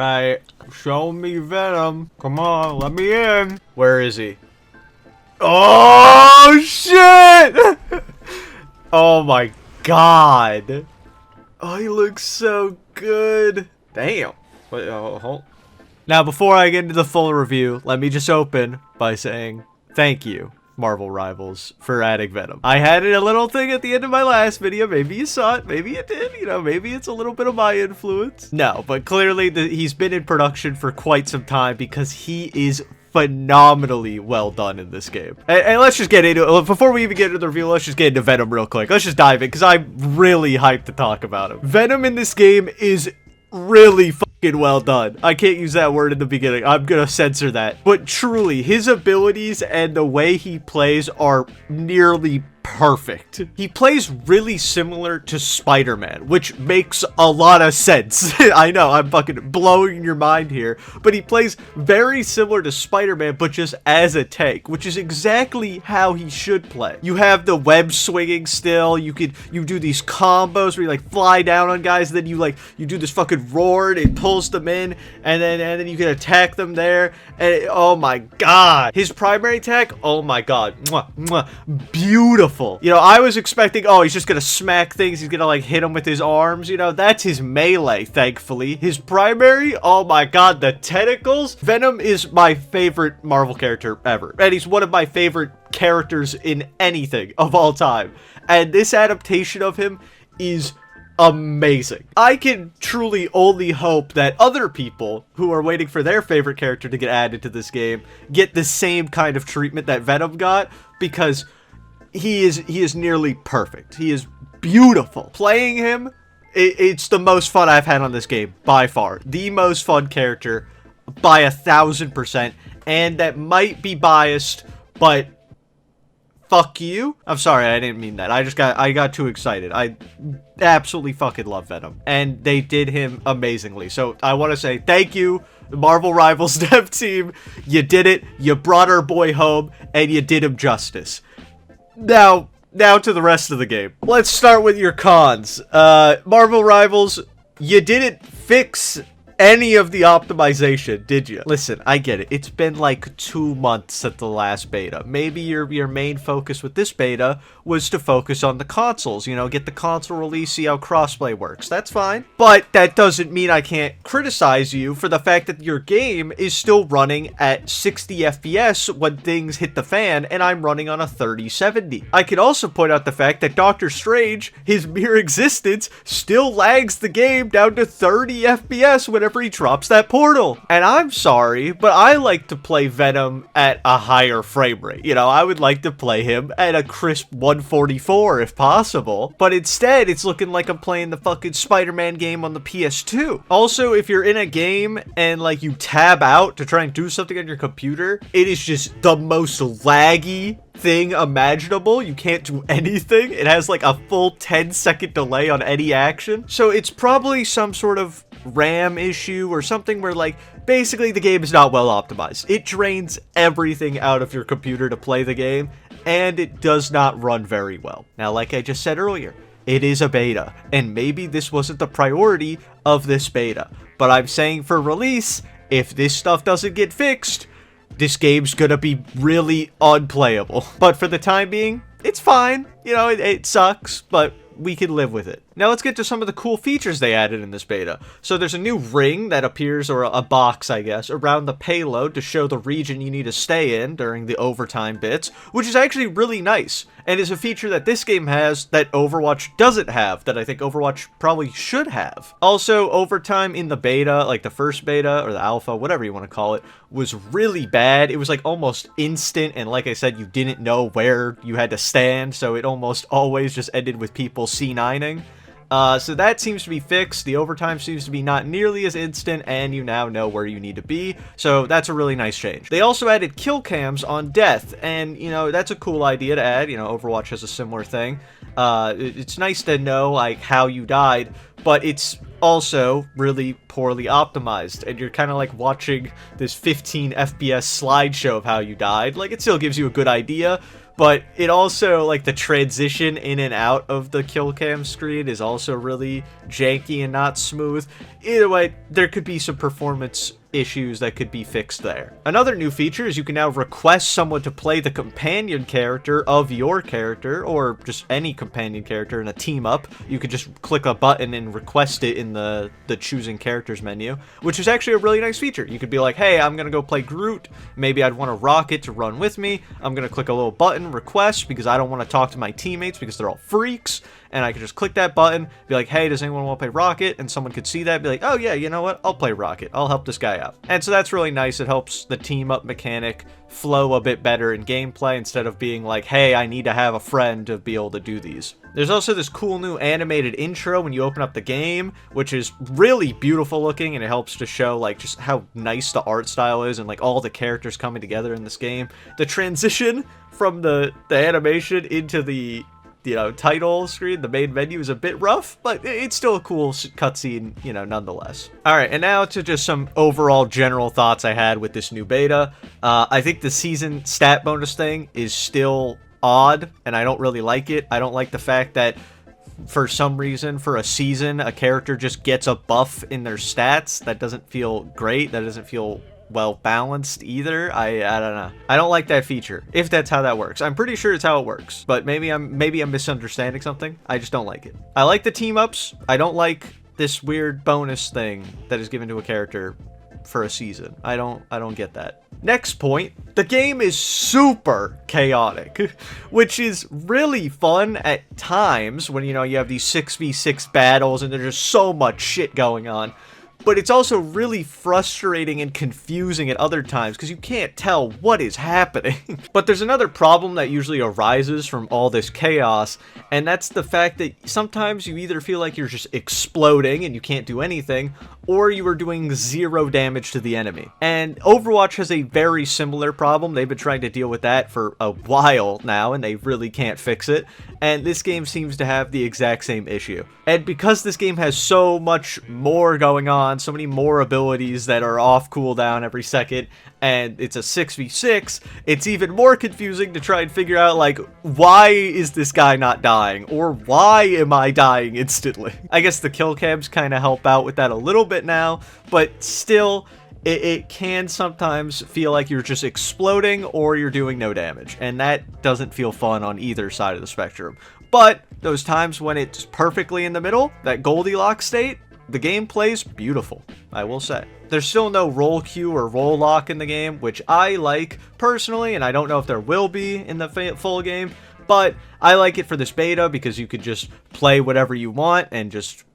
Alright, show me Venom. Come on, let me in. Where is he? Oh, shit! Oh my god. Oh, he looks so good. Damn. Wait, hold. Now, before I get into the full review, let me just open by saying thank you, Marvel Rivals, for adding Venom. I had a little thing at the end of my last video. Maybe you saw it. Maybe you did. You know, maybe it's a little bit of my influence. No, but clearly he's been in production for quite some time because he is phenomenally well done in this game. And let's just get into it. Before we even get into the review, let's just get into Venom real quick. Let's just dive in because I'm really hyped to talk about him. Venom in this game is really fucking well done. I can't use that word in the beginning. I'm gonna censor that. But truly, his abilities and the way he plays are nearly perfect. He plays really similar to Spider-Man, which makes a lot of sense. I know, I'm fucking blowing your mind here, but he plays very similar to Spider-Man, but just as a tank, which is exactly how he should play. You have the web swinging still, you do these combos where you like fly down on guys, and then you do this fucking roar, and it pulls them in, and then you can attack them there, and oh my god. His primary attack, oh my god, mwah, mwah, beautiful. You know, I was expecting, oh, he's just gonna smack things, he's gonna like hit him with his arms, you know, that's his melee, thankfully. His primary, oh my god, the tentacles. Venom is my favorite Marvel character ever, and he's one of my favorite characters in anything of all time, and this adaptation of him is amazing. I can truly only hope that other people who are waiting for their favorite character to get added to this game get the same kind of treatment that Venom got, because he is nearly perfect. He is beautiful. Playing him, it's the most fun I've had on this game, by far. The most fun character, by 1000%, and that might be biased, but fuck you. I'm sorry, I didn't mean that. I got too excited. I absolutely fucking love Venom, and they did him amazingly. So I want to say thank you, Marvel Rivals dev team. You did it. You brought our boy home, and you did him justice. Now to the rest of the game. Let's start with your cons. Marvel Rivals, you didn't fix any of the optimization, did you? Listen, I get it. It's been like 2 months at the last beta. Maybe your main focus with this beta was to focus on the consoles, you know, get the console release, see how crossplay works. That's fine. But that doesn't mean I can't criticize you for the fact that your game is still running at 60 FPS when things hit the fan, and I'm running on a 3070. I can also point out the fact that Doctor Strange, his mere existence, still lags the game down to 30 FPS whenever he drops that portal. And I'm sorry, but I like to play Venom at a higher frame rate. You know, I would like to play him at a crisp 144 if possible, but instead it's looking like I'm playing the fucking Spider-Man game on the PS2. Also, if you're in a game and like you tab out to try and do something on your computer, it is just the most laggy thing imaginable. You can't do anything. It has like a full 10-second delay on any action. So it's probably some sort of RAM issue or something where like basically the game is not well optimized. It drains everything out of your computer to play the game, and it does not run very well. Now, like I just said earlier, it is a beta, and maybe this wasn't the priority of this beta, but I'm saying for release, if this stuff doesn't get fixed, this game's gonna be really unplayable. But for the time being, it's fine. You know, it sucks, but we can live with it. Now let's get to some of the cool features they added in this beta. So there's a new ring that appears, or a box, I guess, around the payload to show the region you need to stay in during the overtime bits, which is actually really nice, and is a feature that this game has that Overwatch doesn't have, that I think Overwatch probably should have. Also, overtime in the beta, like the first beta, or the alpha, whatever you want to call it, was really bad. It was like almost instant, and like I said, you didn't know where you had to stand, so it almost always just ended with people C9ing. So that seems to be fixed. The overtime seems to be not nearly as instant, and you now know where you need to be. So that's a really nice change. They also added kill cams on death, and, you know, that's a cool idea to add. You know, Overwatch has a similar thing. It's nice to know, like, how you died, but it's also really poorly optimized, and you're kind of like watching this 15 FPS slideshow of how you died. Like, it still gives you a good idea, but it also, like, the transition in and out of the kill cam screen is also really janky and not smooth. Either way, there could be some performance issues that could be fixed there. Another new feature is you can now request someone to play the companion character of your character, or just any companion character in a team up. You could just click a button and request it in the choosing characters menu, which is actually a really nice feature. You could be like, hey, I'm gonna go play Groot, maybe I'd want a Rocket to run with me. I'm gonna click a little button, request, because I don't want to talk to my teammates because they're all freaks, and I could just click that button, be like, hey, does anyone want to play Rocket? And someone could see that, be like, oh yeah, you know what, I'll play Rocket, I'll help this guy out. And so that's really nice. It helps the team up mechanic flow a bit better in gameplay, instead of being like, hey, I need to have a friend to be able to do these. There's also this cool new animated intro when you open up the game, which is really beautiful looking, and it helps to show like just how nice the art style is and like all the characters coming together in this game. The transition from the animation into the title screen, the main menu, is a bit rough, but it's still a cool cutscene, nonetheless. Alright, and now to just some overall general thoughts I had with this new beta. I think the season stat bonus thing is still odd, and I don't really like it. I don't like the fact that for some reason, for a season, a character just gets a buff in their stats. That doesn't feel great. That doesn't feel well balanced either. I don't know. I don't like that feature, if that's how that works. I'm pretty sure it's how it works, but maybe I'm misunderstanding something. I just don't like it. I like the team ups. I don't like this weird bonus thing that is given to a character for a season. I don't get that. Next point, the game is super chaotic, which is really fun at times when you have these 6v6 battles and there's just so much shit going on. But it's also really frustrating and confusing at other times because you can't tell what is happening. But there's another problem that usually arises from all this chaos, and that's the fact that sometimes you either feel like you're just exploding and you can't do anything, or you are doing 0 damage to the enemy. And Overwatch has a very similar problem. They've been trying to deal with that for a while now, and they really can't fix it. And this game seems to have the exact same issue. And because this game has so much more going on, so many more abilities that are off cooldown every second, and it's a 6v6, it's even more confusing to try and figure out, like, why is this guy not dying? Or why am I dying instantly? I guess the kill cams kind of help out with that a little bit now, but still, it can sometimes feel like you're just exploding or you're doing no damage, and that doesn't feel fun on either side of the spectrum. But those times when it's perfectly in the middle, that Goldilocks state, the game plays beautiful, I will say. There's still no roll queue or roll lock in the game, which I like personally, and I don't know if there will be in the full game, but I like it for this beta because you could just play whatever you want and just,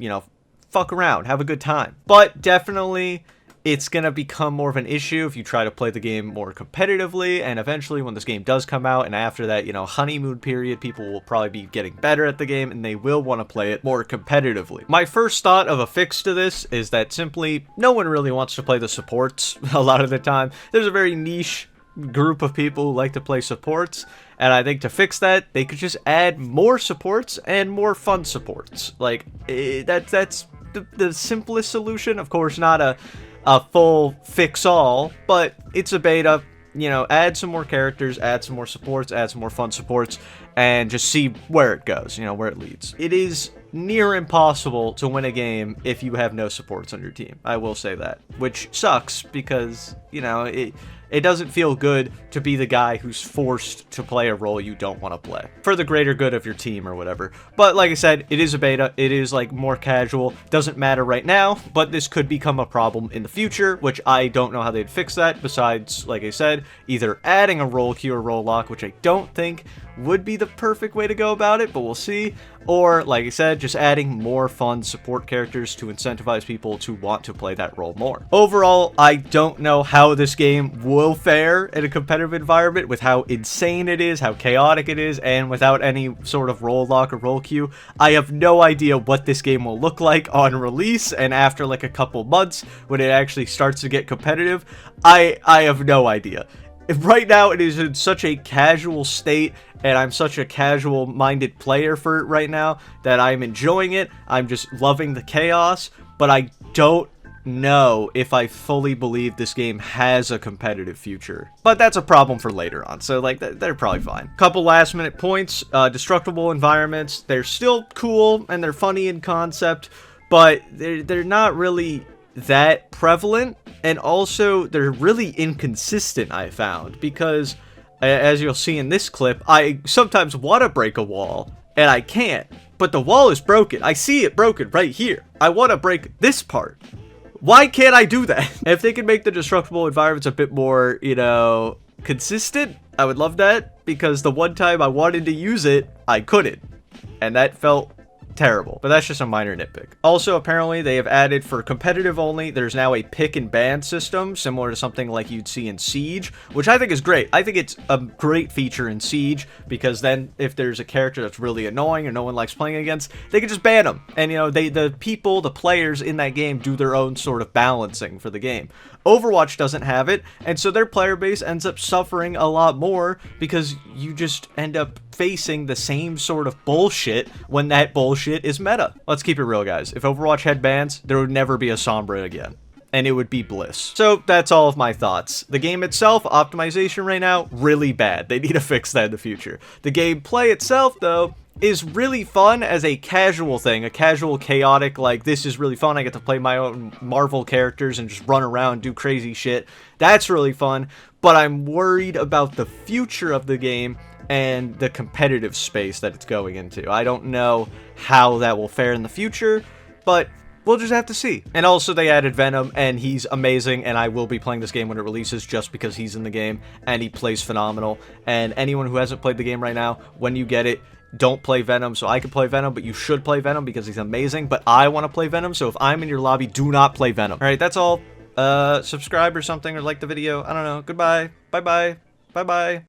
fuck around, have a good time. But definitely, it's going to become more of an issue if you try to play the game more competitively, and eventually when this game does come out, and after that, honeymoon period, people will probably be getting better at the game, and they will want to play it more competitively. My first thought of a fix to this is that simply, no one really wants to play the supports a lot of the time. There's a very niche group of people who like to play supports, and I think to fix that, they could just add more supports and more fun supports. Like, that's the simplest solution. Of course, not a full fix-all, but it's a beta. Add some more characters, add some more supports, add some more fun supports, and just see where it goes, where it leads. It is near impossible to win a game if you have no supports on your team. I will say that, which sucks because, it doesn't feel good to be the guy who's forced to play a role you don't want to play for the greater good of your team or whatever. But like I said, it is a beta. It is like more casual. Doesn't matter right now, but this could become a problem in the future, which I don't know how they'd fix that besides, like I said, either adding a roll queue or roll lock, which I don't think would be the perfect way to go about it, but we'll see. Or, like I said, just adding more fun support characters to incentivize people to want to play that role more. Overall, I don't know how this game will fare in a competitive environment with how insane it is, how chaotic it is, and without any sort of roll lock or roll queue. I have no idea what this game will look like on release, and after like a couple months, when it actually starts to get competitive, I have no idea. right now it is in such a casual state, and I'm such a casual-minded player for it right now that I'm enjoying it. I'm just loving the chaos, but I don't know if I fully believe this game has a competitive future. But that's a problem for later on, so like they're probably fine. Couple last minute points. Destructible environments, they're still cool and they're funny in concept, but they're not really that prevalent, and also they're really inconsistent, I found, because as you'll see in this clip, I sometimes want to break a wall and I can't, but the wall is broken. I see it broken right here. I want to break this part. Why can't I do that? If they could make the destructible environments a bit more, you know, consistent, I would love that, because the one time I wanted to use it, I couldn't, and that felt terrible, but that's just a minor nitpick. Also, apparently they have added, for competitive only, there's now a pick and ban system similar to something like you'd see in Siege, which I think is great. I think it's a great feature in Siege, because then if there's a character that's really annoying or no one likes playing against, they can just ban them, and you know, the players in that game do their own sort of balancing for the game. Overwatch doesn't have it, and so their player base ends up suffering a lot more, because you just end up facing the same sort of bullshit when that bullshit is meta. Let's keep it real, guys. If Overwatch had bans, there would never be a Sombra again, and it would be bliss. So that's all of my thoughts. The game itself, optimization right now, really bad. They need to fix that in the future. The gameplay itself, though, is really fun as a casual thing, a casual, chaotic, like, this is really fun, I get to play my own Marvel characters and just run around, do crazy shit. That's really fun, but I'm worried about the future of the game and the competitive space that it's going into. I don't know how that will fare in the future, but we'll just have to see. And also, they added Venom, and he's amazing, and I will be playing this game when it releases just because he's in the game, and he plays phenomenal. And anyone who hasn't played the game right now, when you get it, don't play Venom so I can play Venom, but you should play Venom because he's amazing. But I want to play Venom, so if I'm in your lobby, do not play Venom. Alright, that's all. Subscribe or something, or like the video. I don't know. Goodbye. Bye-bye. Bye-bye.